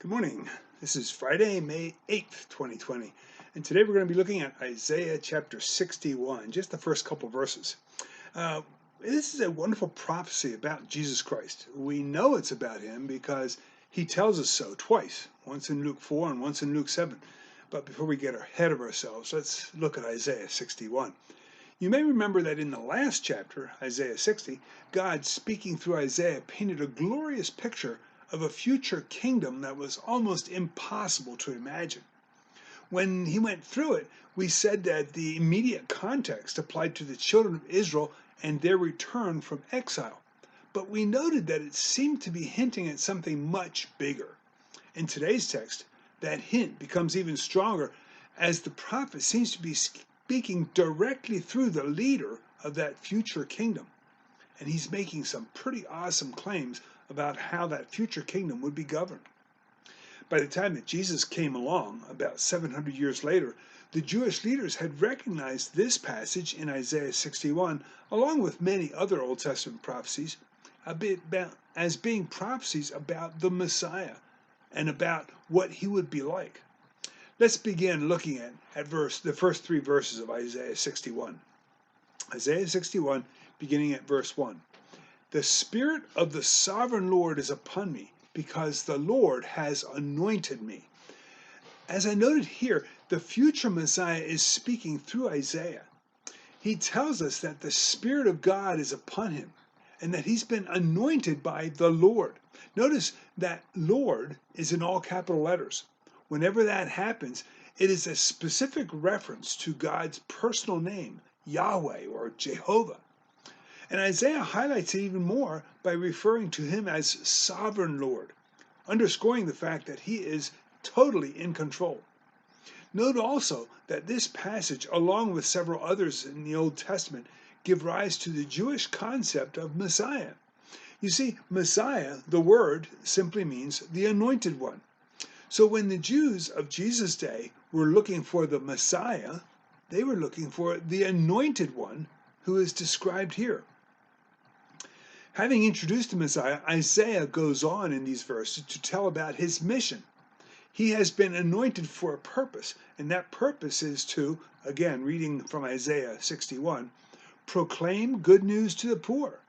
Good morning. This is Friday, May 8th, 2020. And today we're going to be looking at Isaiah chapter 61, just the first couple verses. This is a wonderful prophecy about Jesus Christ. We know it's about him because he tells us so twice, once in Luke 4 and once in Luke 7. But before we get ahead of ourselves, let's look at Isaiah 61. You may remember that in the last chapter, Isaiah 60, God, speaking through Isaiah, painted a glorious picture of a future kingdom that was almost impossible to imagine. When he went through it, we said that the immediate context applied to the children of Israel and their return from exile. But we noted that it seemed to be hinting at something much bigger. In today's text, that hint becomes even stronger as the prophet seems to be speaking directly through the leader of that future kingdom. And he's making some pretty awesome claims about how that future kingdom would be governed. By the time that Jesus came along, about 700 years later, the Jewish leaders had recognized this passage in Isaiah 61, along with many other Old Testament prophecies, as being prophecies about the Messiah and about what he would be like. Let's begin looking at the first three verses of Isaiah 61. Isaiah 61, beginning at verse 1. The Spirit of the Sovereign Lord is upon me, because the Lord has anointed me. As I noted here, the future Messiah is speaking through Isaiah. He tells us that the Spirit of God is upon him, and that he's been anointed by the Lord. Notice that Lord is in all capital letters. Whenever that happens, it is a specific reference to God's personal name, Yahweh or Jehovah. And Isaiah highlights it even more by referring to him as sovereign Lord, underscoring the fact that he is totally in control. Note also that this passage, along with several others in the Old Testament, give rise to the Jewish concept of Messiah. You see, Messiah, the word, simply means the anointed one. So when the Jews of Jesus' day were looking for the Messiah, they were looking for the anointed one who is described here. Having introduced the Messiah, Isaiah goes on in these verses to tell about his mission. He has been anointed for a purpose, and that purpose is to, again, reading from Isaiah 61, proclaim good news to the poor,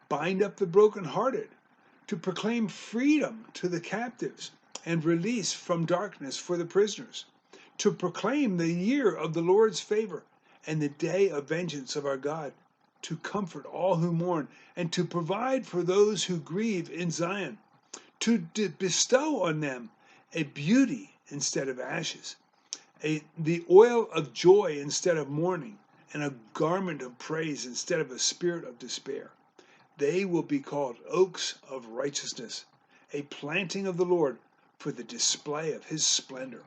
bind up the brokenhearted, to proclaim freedom to the captives, and release from darkness for the prisoners, to proclaim the year of the Lord's favor and the day of vengeance of our God, to comfort all who mourn, and to provide for those who grieve in Zion, to bestow on them a beauty instead of ashes, the oil of joy instead of mourning, and a garment of praise instead of a spirit of despair. They will be called oaks of righteousness, a planting of the Lord for the display of his splendor.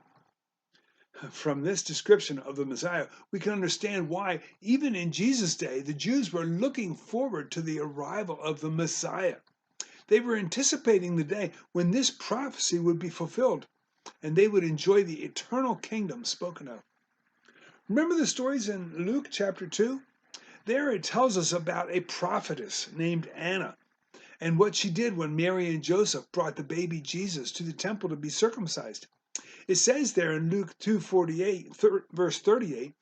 From this description of the Messiah, we can understand why, even in Jesus' day, the Jews were looking forward to the arrival of the Messiah. They were anticipating the day when this prophecy would be fulfilled, and they would enjoy the eternal kingdom spoken of. Remember the stories in Luke chapter 2? There it tells us about a prophetess named Anna, and what she did when Mary and Joseph brought the baby Jesus to the temple to be circumcised. It says there in Luke 2:48, verse 38,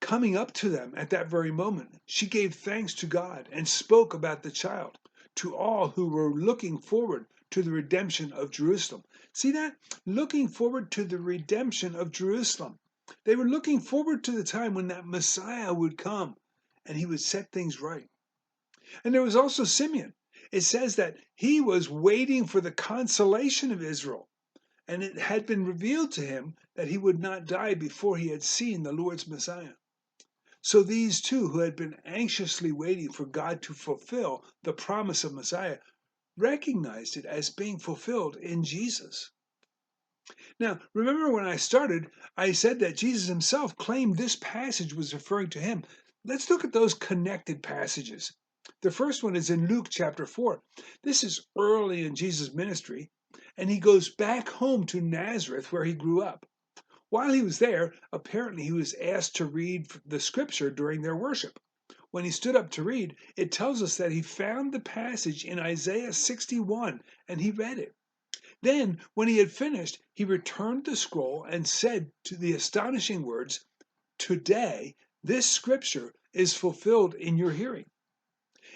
coming up to them at that very moment, she gave thanks to God and spoke about the child to all who were looking forward to the redemption of Jerusalem. See that? Looking forward to the redemption of Jerusalem. They were looking forward to the time when that Messiah would come and he would set things right. And there was also Simeon. It says that he was waiting for the consolation of Israel. And it had been revealed to him that he would not die before he had seen the Lord's Messiah. So these two, who had been anxiously waiting for God to fulfill the promise of Messiah, recognized it as being fulfilled in Jesus. Now, remember when I started, I said that Jesus himself claimed this passage was referring to him. Let's look at those connected passages. The first one is in Luke chapter 4. This is early in Jesus' ministry, and he goes back home to Nazareth where he grew up. While he was there, apparently he was asked to read the scripture during their worship. When he stood up to read, it tells us that he found the passage in Isaiah 61 and he read it. Then, when he had finished, he returned the scroll and said to the astonishing words, "Today, this scripture is fulfilled in your hearing."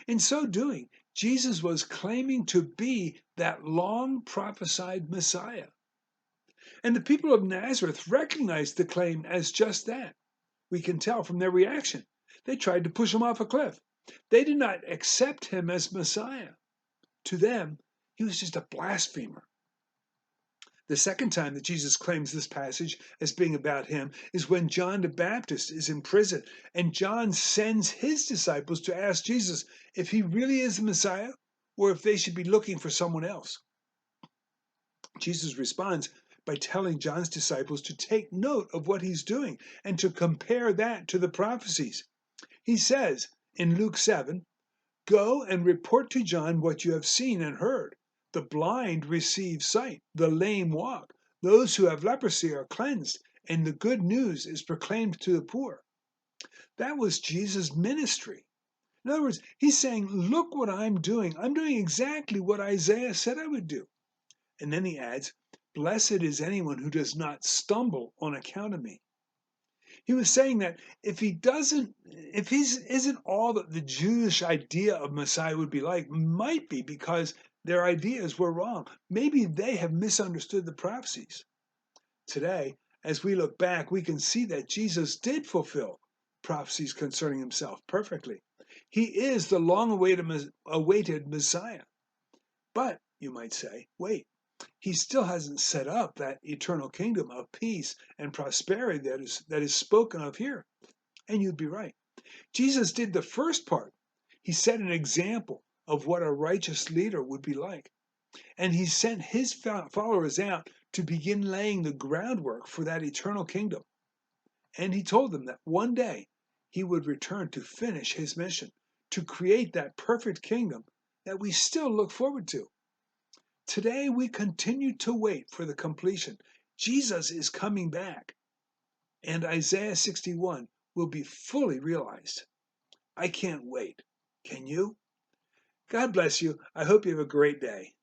In so doing, Jesus was claiming to be that long prophesied Messiah. And the people of Nazareth recognized the claim as just that. We can tell from their reaction. They tried to push him off a cliff. They did not accept him as Messiah. To them, he was just a blasphemer. The second time that Jesus claims this passage as being about him is when John the Baptist is in prison, and John sends his disciples to ask Jesus if he really is the Messiah or if they should be looking for someone else. Jesus responds by telling John's disciples to take note of what he's doing and to compare that to the prophecies. He says in Luke 7, "Go and report to John what you have seen and heard. The blind receive sight, the lame walk, those who have leprosy are cleansed, and the good news is proclaimed to the poor." That was Jesus' ministry. In other words, he's saying, look what I'm doing. I'm doing exactly what Isaiah said I would do. And then he adds, "Blessed is anyone who does not stumble on account of me." He was saying that if he isn't all that the Jewish idea of Messiah would be like, might be because their ideas were wrong. Maybe they have misunderstood the prophecies. Today, as we look back, we can see that Jesus did fulfill prophecies concerning himself perfectly. He is the long-awaited Messiah. But, you might say, wait, he still hasn't set up that eternal kingdom of peace and prosperity that is spoken of here. And you'd be right. Jesus did the first part. He set an example of what a righteous leader would be like. And he sent his followers out to begin laying the groundwork for that eternal kingdom. And he told them that one day he would return to finish his mission, to create that perfect kingdom that we still look forward to. Today we continue to wait for the completion. Jesus is coming back, and Isaiah 61 will be fully realized. I can't wait. Can you? God bless you. I hope you have a great day.